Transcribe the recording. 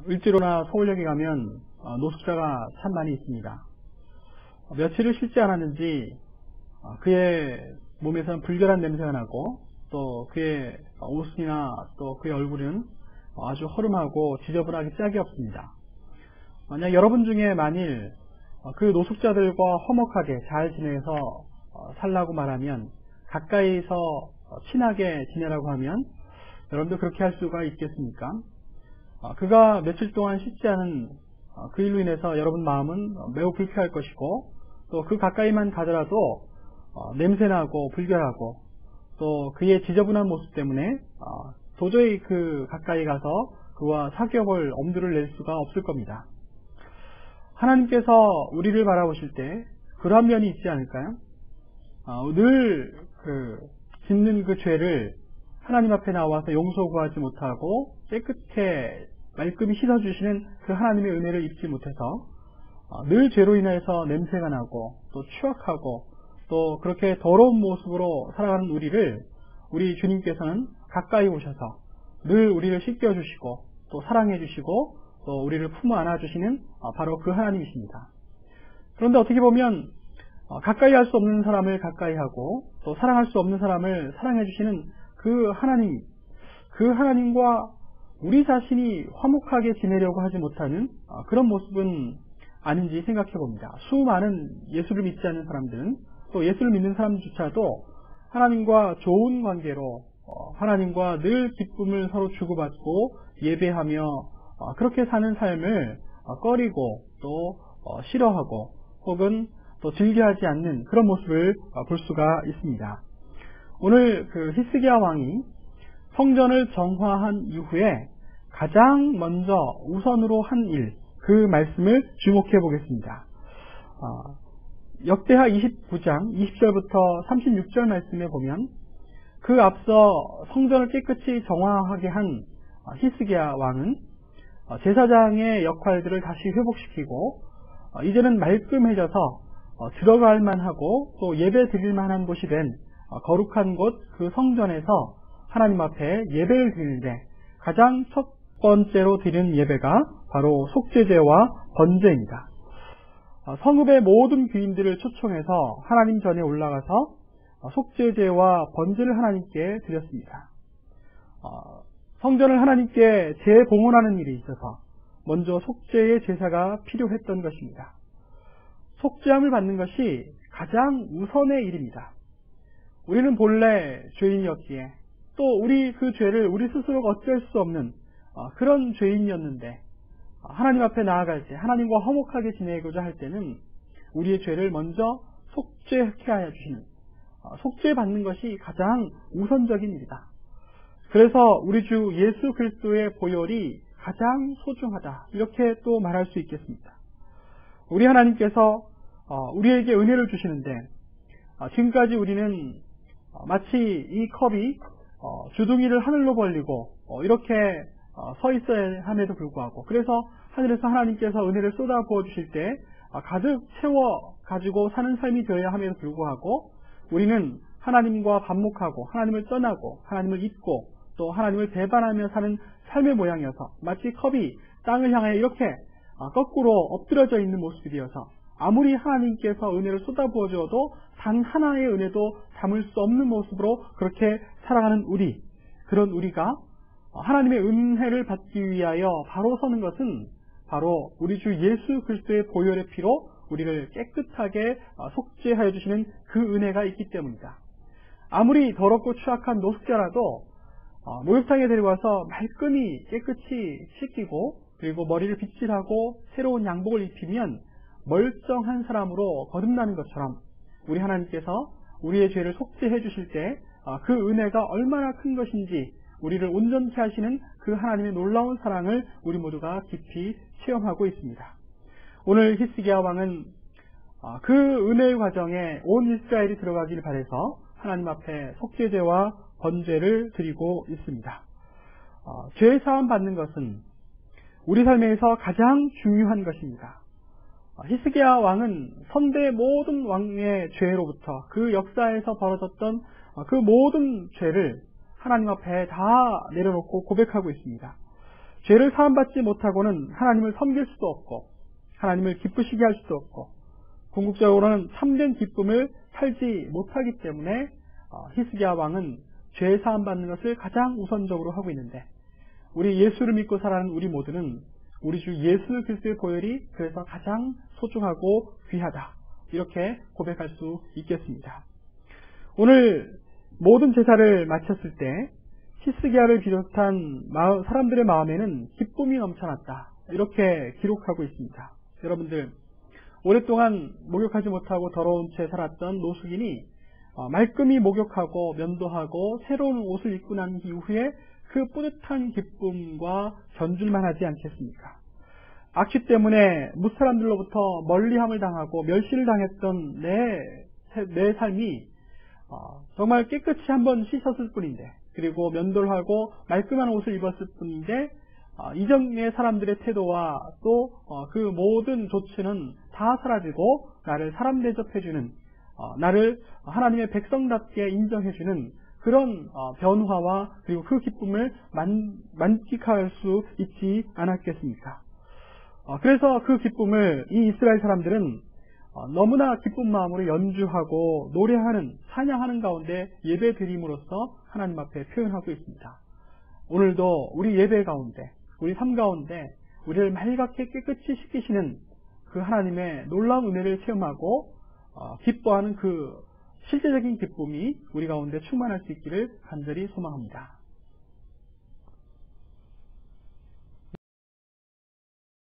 을지로나 서울역에 가면 노숙자가 참 많이 있습니다. 며칠을 쉬지 않았는지 그의 몸에서는 불결한 냄새가 나고 또 그의 옷이나 또 그의 얼굴은 아주 허름하고 지저분하기 짝이 없습니다. 만약 여러분 중에 만일 그 노숙자들과 화목하게 잘 지내서 살라고 말하면, 가까이서 친하게 지내라고 하면 여러분도 그렇게 할 수가 있겠습니까? 그가 며칠 동안 쉬지 않은 그 일로 인해서 여러분 마음은 매우 불쾌할 것이고, 또 그 가까이만 가더라도 냄새나고 불결하고 또 그의 지저분한 모습 때문에 도저히 그 가까이 가서 그와 사귀어 볼 엄두를 낼 수가 없을 겁니다. 하나님께서 우리를 바라보실 때 그러한 면이 있지 않을까요? 늘 짓는 그 죄를 하나님 앞에 나와서 용서 구하지 못하고 깨끗해 말끔히 씻어주시는 그 하나님의 은혜를 입지 못해서 늘 죄로 인해서 냄새가 나고 또 추악하고 또 그렇게 더러운 모습으로 살아가는 우리를 우리 주님께서는 가까이 오셔서 늘 우리를 씻겨주시고 또 사랑해주시고 또 우리를 품어 안아주시는 바로 그 하나님이십니다. 그런데 어떻게 보면 가까이 할 수 없는 사람을 가까이 하고 또 사랑할 수 없는 사람을 사랑해주시는 그 하나님과 우리 자신이 화목하게 지내려고 하지 못하는 그런 모습은 아닌지 생각해 봅니다. 수많은 예수를 믿지 않는 사람들은, 또 예수를 믿는 사람조차도 하나님과 좋은 관계로 하나님과 늘 기쁨을 서로 주고받고 예배하며 그렇게 사는 삶을 꺼리고 또 싫어하고 혹은 또 즐겨하지 않는 그런 모습을 볼 수가 있습니다. 오늘 그 히스기야 왕이 성전을 정화한 이후에 가장 먼저 우선으로 한 일, 그 말씀을 주목해 보겠습니다. 역대하 29장 20절부터 36절 말씀에 보면, 그 앞서 성전을 깨끗이 정화하게 한 히스기야 왕은 제사장의 역할들을 다시 회복시키고 이제는 말끔해져서 들어갈 만하고 또 예배 드릴 만한 곳이 된 거룩한 곳 그 성전에서 하나님 앞에 예배를 드리는데 가장 첫 번째로 드리는 예배가 바로 속죄제와 번제입니다. 성읍의 모든 귀인들을 초청해서 하나님 전에 올라가서 속죄제와 번제를 하나님께 드렸습니다. 성전을 하나님께 재봉헌하는 일이 있어서 먼저 속죄의 제사가 필요했던 것입니다. 속죄함을 받는 것이 가장 우선의 일입니다. 우리는 본래 죄인이었기에 또 우리 그 죄를 우리 스스로가 어쩔 수 없는 그런 죄인이었는데, 하나님 앞에 나아갈 때 하나님과 화목하게 지내고자 할 때는 우리의 죄를 먼저 속죄케 하여 주시는, 속죄받는 것이 가장 우선적인 일이다. 그래서 우리 주 예수 그리스도의 보혈이 가장 소중하다, 이렇게 또 말할 수 있겠습니다. 우리 하나님께서 우리에게 은혜를 주시는데, 지금까지 우리는 마치 이 컵이 주둥이를 하늘로 벌리고 이렇게 서 있어야 함에도 불구하고, 그래서 하늘에서 하나님께서 은혜를 쏟아 부어 주실 때 가득 채워 가지고 사는 삶이 되어야 함에도 불구하고, 우리는 하나님과 반목하고 하나님을 떠나고 하나님을 잊고 또 하나님을 배반하며 사는 삶의 모양이어서 마치 컵이 땅을 향해 이렇게 거꾸로 엎드려져 있는 모습이 되어서 아무리 하나님께서 은혜를 쏟아부어 주어도 단 하나의 은혜도 담을 수 없는 모습으로 그렇게 살아가는 우리, 그런 우리가 하나님의 은혜를 받기 위하여 바로 서는 것은 바로 우리 주 예수 그리스도의 보혈의 피로 우리를 깨끗하게 속죄하여 주시는 그 은혜가 있기 때문이다. 아무리 더럽고 추악한 노숙자라도 목욕탕에 데려와서 말끔히 깨끗이 씻기고 그리고 머리를 빗질하고 새로운 양복을 입히면 멀쩡한 사람으로 거듭나는 것처럼, 우리 하나님께서 우리의 죄를 속죄해 주실 때 그 은혜가 얼마나 큰 것인지 우리를 온전케 하시는 그 하나님의 놀라운 사랑을 우리 모두가 깊이 체험하고 있습니다. 오늘 히스기야 왕은 그 은혜의 과정에 온 이스라엘이 들어가길 바라서 하나님 앞에 속죄제와 번제를 드리고 있습니다. 죄 사함 받는 것은 우리 삶에서 가장 중요한 것입니다. 히스기야 왕은 선대 모든 왕의 죄로부터 그 역사에서 벌어졌던 그 모든 죄를 하나님 앞에 다 내려놓고 고백하고 있습니다. 죄를 사함받지 못하고는 하나님을 섬길 수도 없고 하나님을 기쁘시게 할 수도 없고 궁극적으로는 참된 기쁨을 살지 못하기 때문에 히스기야 왕은 죄 사함받는 것을 가장 우선적으로 하고 있는데, 우리 예수를 믿고 살아가는 우리 모두는 우리 주 예수 그리스도의 보혈이 그래서 가장 소중하고 귀하다, 이렇게 고백할 수 있겠습니다. 오늘 모든 제사를 마쳤을 때 히스기야를 비롯한 사람들의 마음에는 기쁨이 넘쳐났다, 이렇게 기록하고 있습니다. 여러분들, 오랫동안 목욕하지 못하고 더러운 채 살았던 노숙인이 말끔히 목욕하고 면도하고 새로운 옷을 입고 난 이후에 그 뿌듯한 기쁨과 견줄만 하지 않겠습니까? 악취 때문에 무사람들로부터 멀리함을 당하고 멸시를 당했던 내 삶이 정말 깨끗이 한번 씻었을 뿐인데, 그리고 면도를 하고 말끔한 옷을 입었을 뿐인데, 이전의 사람들의 태도와 또 그 모든 조치는 다 사라지고 나를 사람 대접해주는, 나를 하나님의 백성답게 인정해주는 그런 변화와 그리고 그 기쁨을 만끽할 수 있지 않았겠습니까? 그래서 그 기쁨을 이 이스라엘 사람들은 너무나 기쁜 마음으로 연주하고 노래하는, 찬양하는 가운데 예배 드림으로써 하나님 앞에 표현하고 있습니다. 오늘도 우리 예배 가운데, 우리 삶 가운데 우리를 맑게 깨끗이 씻기시는 그 하나님의 놀라운 은혜를 체험하고 기뻐하는 그 실제적인 기쁨이 우리 가운데 충만할 수 있기를 간절히 소망합니다.